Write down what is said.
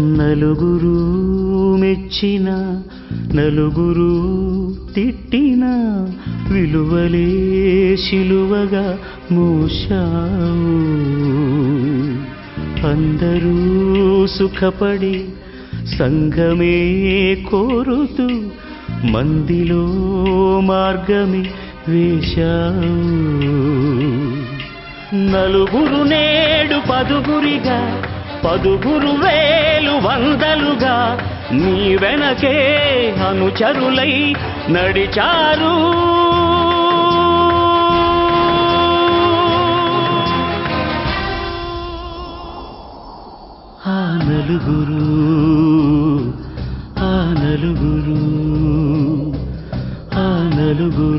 నలుగురు మెచ్చిన నలుగురు తిట్టిన విలువలే శిలువగా మోశావు. అందరూ సుఖపడి సంఘమే కోరుతూ మందిలో మార్గమే వేశావు. నలుగురు నేడు పదుగురిగా, పదుగురు వేలు వందలుగా నీ వెనకే అనుచరులై నడిచారు. ఆ నలుగురు, ఆ నలుగురు, ఆ నలుగురు.